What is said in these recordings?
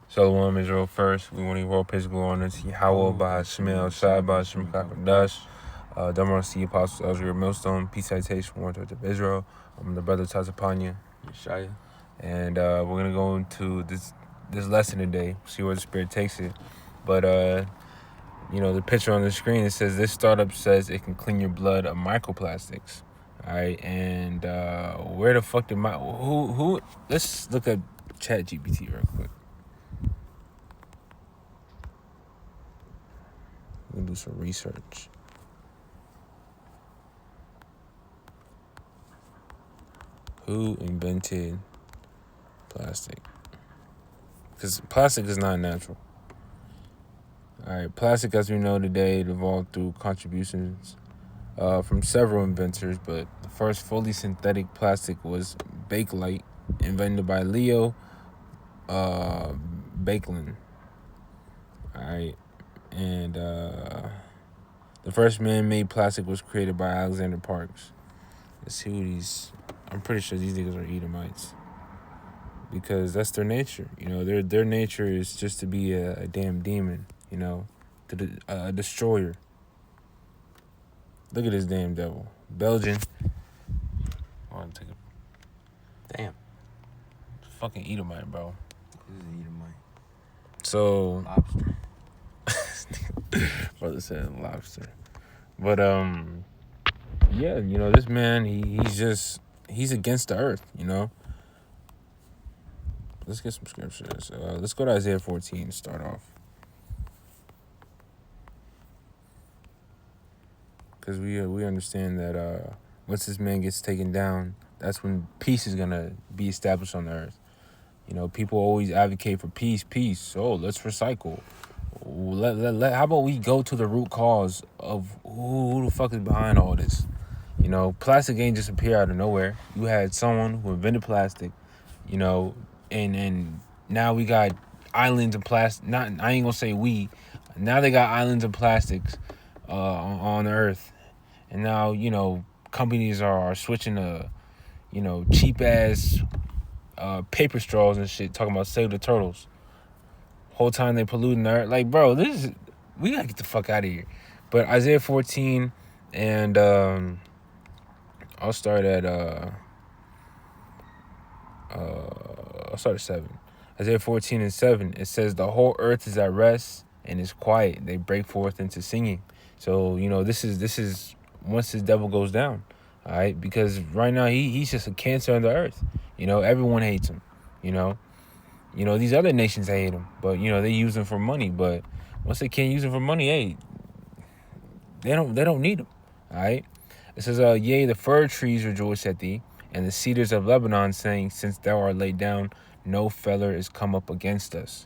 Shalom Israel first. We want to roll praise glory on to Yahweh by Shemel, Shai by Shem Kakadash. Demar C. Apostles, Elzriel Millstone, Peace Citation, War Church of Israel. I'm the brother Tazapanya, Yeshaya. and we're going to go into this lesson today, see where the Spirit takes it. But, the picture on the screen, it says this startup says it can clean your blood of microplastics. All right, and where the fuck did who? Let's look at ChatGPT real quick. We'll do some research. Who invented plastic? Because plastic is not natural. All right, plastic, as we know today, evolved through contributions from several inventors, but the first fully synthetic plastic was Bakelite, invented by Leo Baekeland. All right, and the first man-made plastic was created by Alexander Parks. Let's see who these. I'm pretty sure these niggas are Edomites, because that's their nature. Their nature is just to be a damn demon. A destroyer. Look at this damn devil, Belgian. I want to take a Damn. fucking Edomite, bro. This is Edomite. So, Lobster. brother said lobster, but yeah, this man, he's against the earth. Let's get some scriptures. Let's go to Isaiah 14 to start off. Because we understand that once this man gets taken down, that's when peace is going to be established on the earth. People always advocate for peace. So let's recycle. How about we go to the root cause of who the fuck is behind all this? Plastic ain't just appear out of nowhere. You had someone who invented plastic, and now we got islands of plastic. I ain't gonna say we. Now they got islands of plastics on the earth, and now companies are switching to cheap ass paper straws and shit. Talking about save the turtles. Whole time they polluting the earth. Like, bro, we gotta get the fuck out of here. But Isaiah 14, and I'll start at 7. Isaiah 14 and 7. It says the whole earth is at rest and is quiet. They break forth into singing. So this is once this devil goes down, all right? Because right now he's just a cancer on the earth. Everyone hates him. These other nations hate him, but they use him for money. But once they can't use him for money, hey, they don't need him. All right. It says, yea, the fir trees rejoice at thee, and the cedars of Lebanon, saying, since thou art laid down, no feller is come up against us.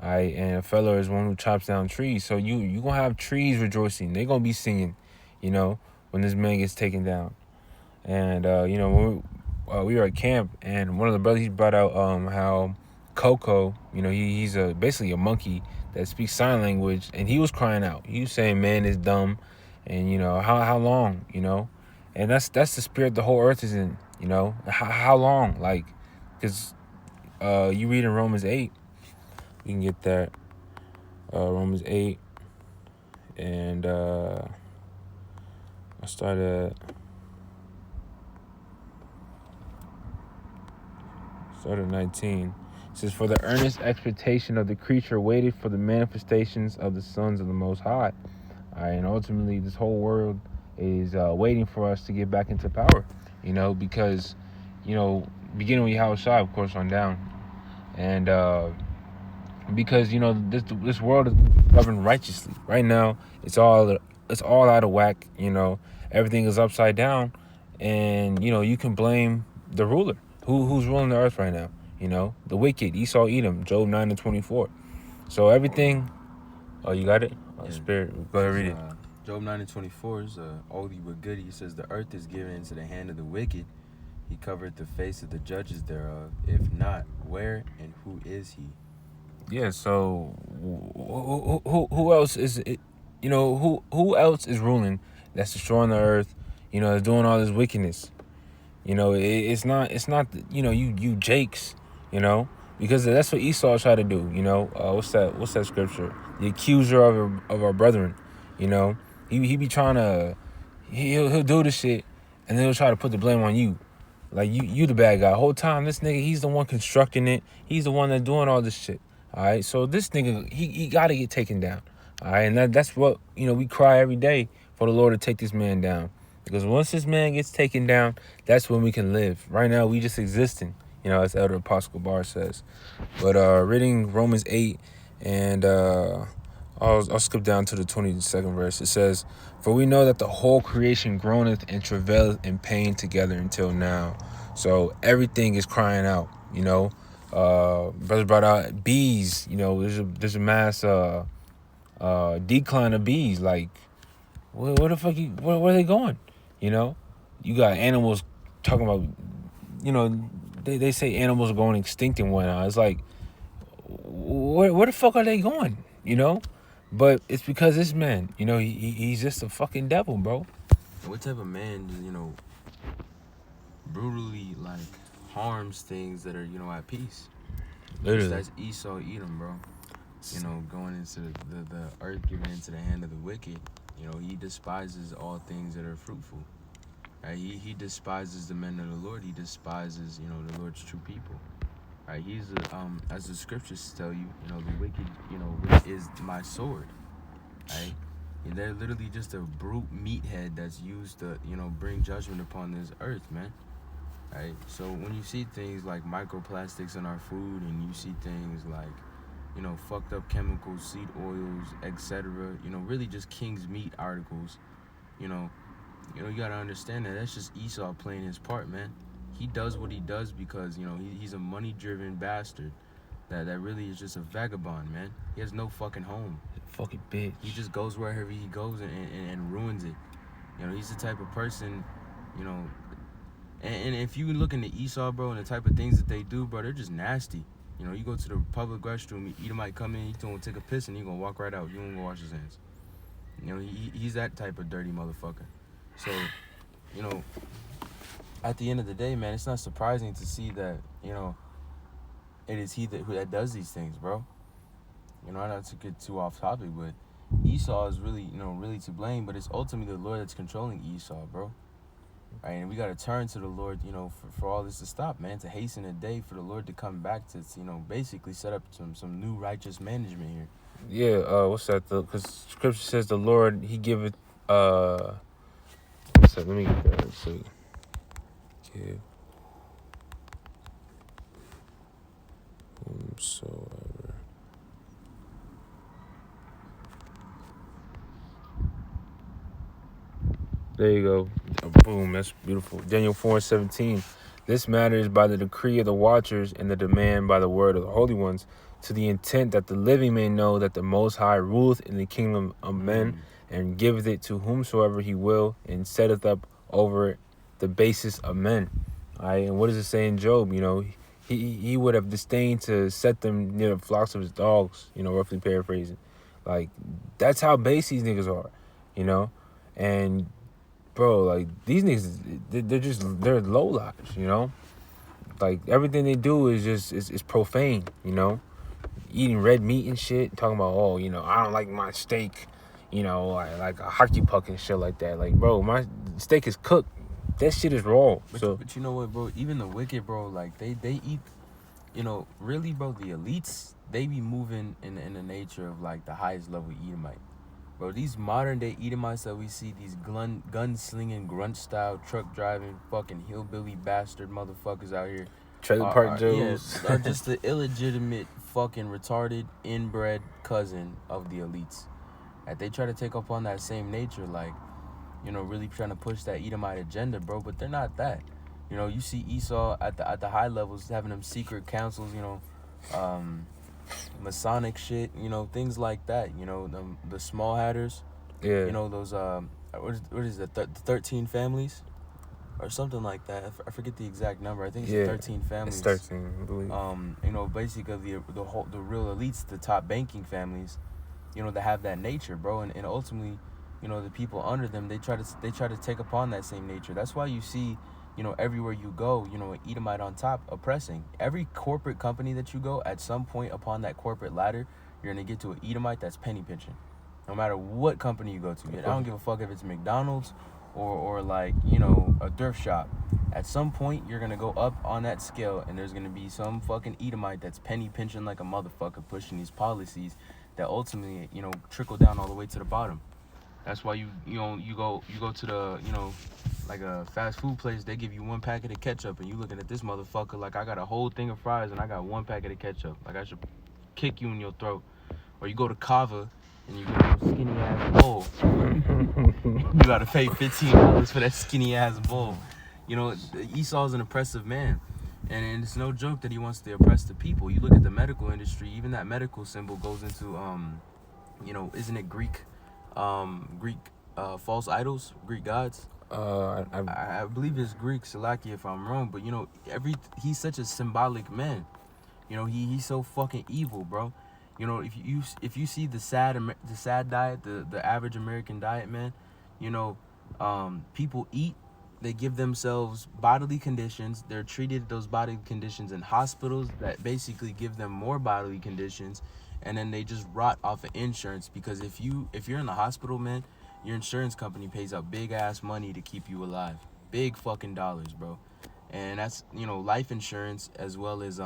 All right, and a feller is one who chops down trees. So you gonna have trees rejoicing. They gonna be singing, when this man gets taken down. And when we were at camp, and one of the brothers, he brought out how Coco, he's basically a monkey that speaks sign language, and he was crying out. He was saying, man is dumb, and how long, and that's the spirit the whole earth is in. How long, like, because you read in Romans 8, we can get that. Romans 8, and I started at 19. It says, for the earnest expectation of the creature waited for the manifestations of the sons of the Most High. All right, and ultimately this whole world is waiting for us to get back into power, because, beginning with Yahushua, of course, on down. And because, this world is governed righteously. Right now, it's all out of whack, everything is upside down. And, you can blame the ruler. Who's ruling the earth right now? The wicked, Esau, Edom, Job 9 and 24. So everything. Oh, you got it? Yeah. Spirit, go ahead, read it. Job 9 and 24 is oldie but goodie. It says, the earth is given into the hand of the wicked. He covered the face of the judges thereof. If not, where and who is he? Yeah, so who else is it? Who else is ruling that's destroying the earth? Is doing all this wickedness. It's not you Jakes, because that's what Esau tried to do. You know, what's that scripture? The accuser of our brethren. You know, he be trying to he'll do the shit, and then he'll try to put the blame on you. Like you the bad guy. Whole time this nigga, he's the one constructing it. He's the one that's doing all this shit. All right, so this nigga, he got to get taken down. All right, and that's what, you know, we cry every day for the Lord to take this man down. Because once this man gets taken down, that's when we can live. Right now, we just existing, you know, as Elder Apostle Bar says. But reading Romans 8, and I'll skip down to the 22nd verse. It says, "For we know that the whole creation groaneth and travaileth in pain together until now." So everything is crying out, you know. Brother brought out bees. You know, there's a mass decline of bees. Like, where the fuck where are they going? You know, you got animals talking about, you know, they say animals are going extinct and whatnot. It's like, where the fuck are they going? You know, but it's because this man, you know, he's just a fucking devil, bro. What type of man, you know, brutally like harms things that are, you know, at peace? Literally, that's Esau Edom, bro. You know, going into the earth given into the hand of the wicked. You know, he despises all things that are fruitful. Right? He despises the men of the Lord. He despises, you know, the Lord's true people. Right? He's as the scriptures tell you, you know, the wicked, you know, is my sword. Right? And they're literally just a brute meathead that's used to, you know, bring judgment upon this earth, man. Right? So when you see things like microplastics in our food, and you see things like, you know, fucked up chemicals, seed oils, etc., you know, really just King's Meat articles, you know, you gotta understand that that's just Esau playing his part, man. He does what he does because, you know, he's a money-driven bastard that really is just a vagabond, man. He has no fucking home. Fucking bitch. He just goes wherever he goes and ruins it. You know, he's the type of person, you know, and if you look into Esau, bro, and the type of things that they do, bro, they're just nasty. You know, you go to the public restroom, Edom might come in, he's gonna take a piss, and he's gonna walk right out. You don't go wash his hands. You know, he's that type of dirty motherfucker. So, you know, at the end of the day, man, it's not surprising to see that, you know, it is he that does these things, bro. You know, not to get too off topic, but Esau is really, you know, really to blame, but it's ultimately the Lord that's controlling Esau, bro. Right, and we got to turn to the Lord, you know, for all this to stop, man, to hasten the day for the Lord to come back to, you know, basically set up some new righteous management here. Yeah, what's that? Because scripture says the Lord, he giveth, what's that? Let me get that. Let's see. Give whomsoever. There you go. Boom, that's beautiful. Daniel 4:17. This matter is by the decree of the watchers and the demand by the word of the holy ones, to the intent that the living may know that the Most High ruleth in the kingdom of men, and giveth it to whomsoever he will, and setteth up over the basis of men. All right, and what does it say in Job? You know, he would have disdained to set them near the flocks of his dogs, you know, roughly paraphrasing. Like, that's how base these niggas are, you know? And bro, like, these niggas, they're low lives, you know? Like, everything they do is just, is profane, you know? Eating red meat and shit, talking about, oh, you know, I don't like my steak, you know, like a hockey puck and shit like that. Like, bro, my steak is cooked. That shit is raw. But you know what, bro? Even the wicked, bro, like, they eat, you know, really, bro, the elites, they be moving in the nature of, like, the highest level Edomite. Bro, these modern day Edomites that we see, these gun-slinging, grunt-style, truck-driving, fucking hillbilly bastard motherfuckers out here. Trailer Park Joes. Yeah, are just the illegitimate, fucking retarded, inbred cousin of the elites. Like, they try to take upon that same nature, like, you know, really trying to push that Edomite agenda, bro, but they're not that. You know, you see Esau at the high levels having them secret councils, you know, Masonic shit, you know, things like that. You know, the small hatters. Yeah. You know, those what is it, the 13 families, or something like that. I forget the exact number. I think it's 13 families. It's 13, I believe. You know, basically the real elites, the top banking families, you know, that have that nature, bro, and ultimately, you know, the people under them, they try to take upon that same nature. That's why you see, everywhere you go, an Edomite on top oppressing. Every corporate company that you go, at some point upon that corporate ladder, you're going to get to an Edomite that's penny pinching. No matter what company you go to. I don't give a fuck if it's McDonald's or like, a thrift shop. At some point, you're going to go up on that scale, and there's going to be some fucking Edomite that's penny pinching like a motherfucker, pushing these policies that ultimately, trickle down all the way to the bottom. That's why you go to the, like a fast food place, they give you one packet of ketchup, and you looking at this motherfucker like I got a whole thing of fries and I got one packet of ketchup. Like I should kick you in your throat. Or you go to Kava and you get a skinny ass bowl. You gotta pay $15 for that skinny ass bowl. Esau's an oppressive man. And it's no joke that he wants to oppress the people. You look at the medical industry, even that medical symbol goes into isn't it Greek false idols, Greek gods? I believe it's Greek, Salakia if I'm wrong, but he's such a symbolic man. He's so fucking evil, bro. If you see the sad diet, the average American diet, man, people eat, they give themselves bodily conditions. They're treated those bodily conditions in hospitals that basically give them more bodily conditions, and then they just rot off of insurance, because if you're in the hospital, man, your insurance company pays out big ass money to keep you alive. Big fucking dollars, bro. And that's, life insurance as well as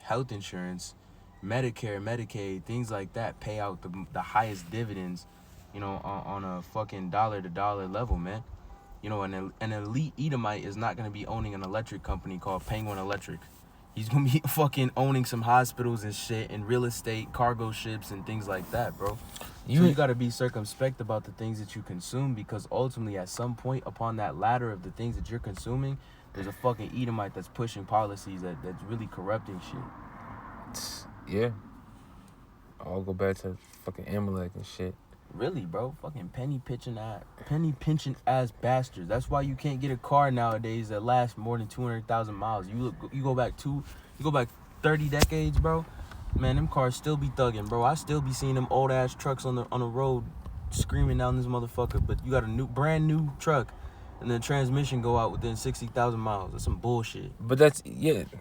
health insurance, Medicare, Medicaid, things like that pay out the highest dividends, on a fucking dollar to dollar level, man. An elite Edomite is not going to be owning an electric company called Penguin Electric. He's going to be fucking owning some hospitals and shit and real estate, cargo ships and things like that, bro. So you got to be circumspect about the things that you consume, because ultimately at some point upon that ladder of the things that you're consuming, there's a fucking Edomite that's pushing policies that's really corrupting shit. Yeah. I'll go back to fucking Amalek and shit. Really, bro, fucking penny pinching ass bastards. That's why you can't get a car nowadays that lasts more than 200,000 miles. You go back 30 decades, bro. Man, them cars still be thugging, bro. I still be seeing them old ass trucks on the road screaming down this motherfucker. But you got a brand new truck, and the transmission go out within 60,000 miles. That's some bullshit. But that's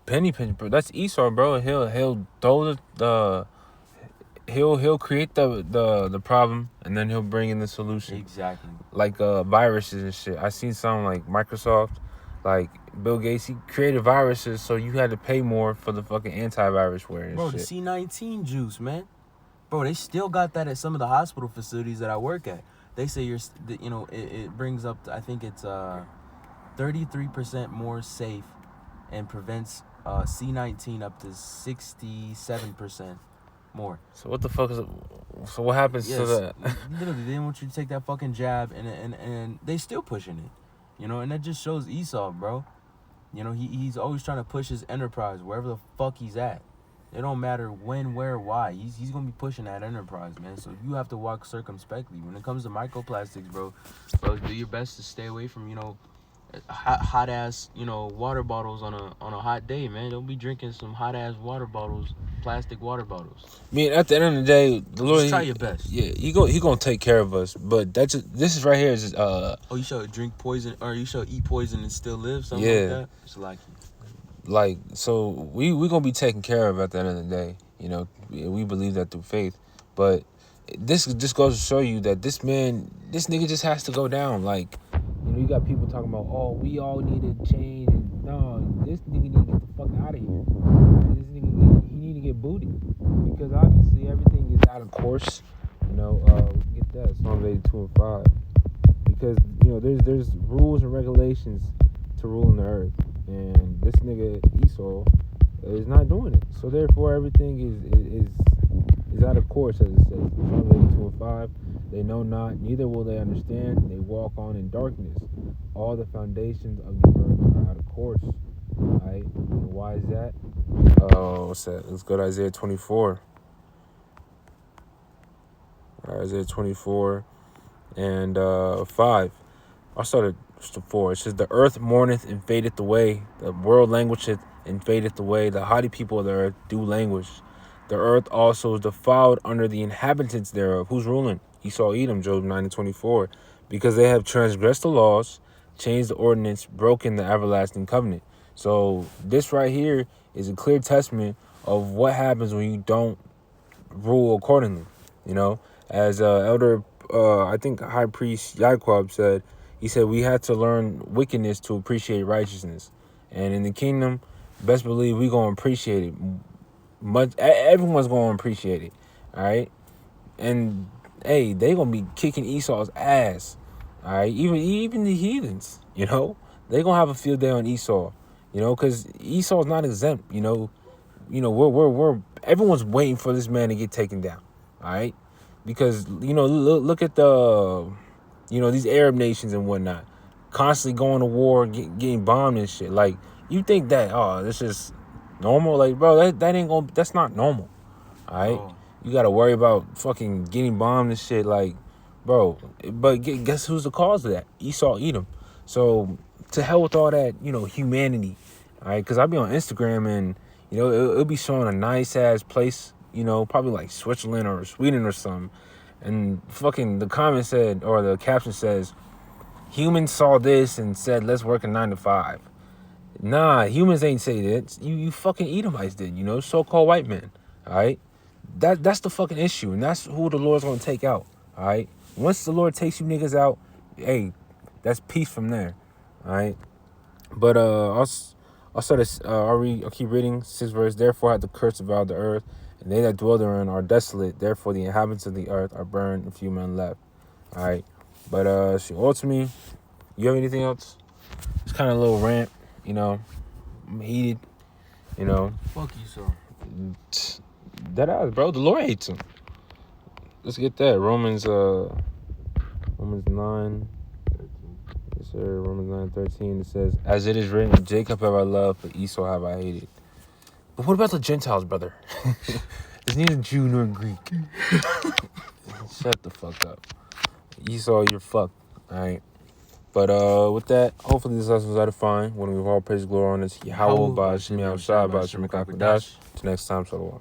penny pinch, bro. That's Esau, bro. He'll throw the He'll create the problem, and then he'll bring in the solution. Exactly. Like viruses and shit. I seen something like Microsoft, like Bill Gates, he created viruses, so you had to pay more for the fucking antivirusware and bro, shit. The C19 juice, man. Bro, they still got that at some of the hospital facilities that I work at. They say it brings up, I think it's 33% more safe and prevents C19 up to 67%. More. So what the fuck is it? So what happens to that? Literally, they want you to take that fucking jab, and they still pushing it, and that just shows Esau, bro. He's always trying to push his enterprise wherever the fuck he's at. It don't matter when, where, why. He's gonna be pushing that enterprise, man. So you have to walk circumspectly when it comes to microplastics, bro. Do your best to stay away from hot ass water bottles on a hot day, man. Don't be drinking some hot ass water bottles, plastic water bottles. I mean, at the end of the day, the Lord, just try your best. Yeah, he gonna take care of us. But this is right here is you shall drink poison, or you shall eat poison and still live, something like that. It's like so we gonna be taken care of at the end of the day. We believe that through faith. But this just goes to show you that this nigga just has to go down. Like, you got people talking about, oh, we all need to change. No, this nigga need to get the fuck out of here. This nigga, he need to get booted, because obviously everything is out of course. We can get that Psalms 82 and 5, because there's rules and regulations to ruling the earth, and this nigga Esau is not doing it. So therefore, everything is out of course, as it says. Psalms 82 and 5. They know not, neither will they understand. They walk on in darkness. All the foundations of the earth are out of course. Right? Why is that? What's that? Let's go to Isaiah 24. Isaiah 24 and 5. I'll start at 4. It says, the earth mourneth and fadeth away. The world languisheth and fadeth away. The haughty people of the earth do languish. The earth also is defiled under the inhabitants thereof. Who's ruling? Esau, Edom, Job 9 and 24. Because they have transgressed the laws, changed the ordinance, broken the everlasting covenant. So this right here is a clear testament of what happens when you don't rule accordingly. You know, as Elder, I think High Priest Yaquab said, he said we had to learn wickedness to appreciate righteousness, and in the kingdom, best believe we gonna appreciate it. Everyone's gonna appreciate it. All right, and hey, they gonna be kicking Esau's ass. All right, even the heathens. You know, they gonna have a field day on Esau. You know, because Esau's not exempt. You know, we're everyone's waiting for this man to get taken down. All right, because look at the these Arab nations and whatnot, constantly going to war, getting bombed and shit. Like, you think that this is normal? Like, bro, that ain't gonna, that's not normal. All right, you gotta worry about fucking getting bombed and shit. Like, bro, but guess who's the cause of that? Esau, Edom. So to hell with all that, humanity. All right, because I be on Instagram and it'll be showing a nice ass place, probably like Switzerland or Sweden or something. And fucking the comment said, or the caption says, humans saw this and said, let's work a 9 to 5. Nah, humans ain't say that. You fucking Edomites did, so-called white men. All right, that's the fucking issue, and that's who the Lord's gonna take out. All right, once the Lord takes you niggas out, hey, that's peace from there. All right, but I'll start this. I'll keep reading 6th verse. Therefore had the curse devoured the earth, and they that dwell therein are desolate. Therefore the inhabitants of the earth are burned, and few men left. All right, but she ultimately, you have anything else? It's kind of a little rant, I'm heated, Fuck you, so. That ass, bro. The Lord hates him. Let's get that. Romans 9. Yes, sir. Romans 9:13. It says, "As it is written, Jacob have I loved, but Esau have I hated." But what about the Gentiles, brother? It's neither Jew nor Greek. Shut the fuck up. Esau, you're fucked. All right. But with that, hopefully this lesson was edifying. When we've all praise glory on this, Yahweh, Ba'ashim, Yahweh, Ba'ashim, Till next time, Shalom.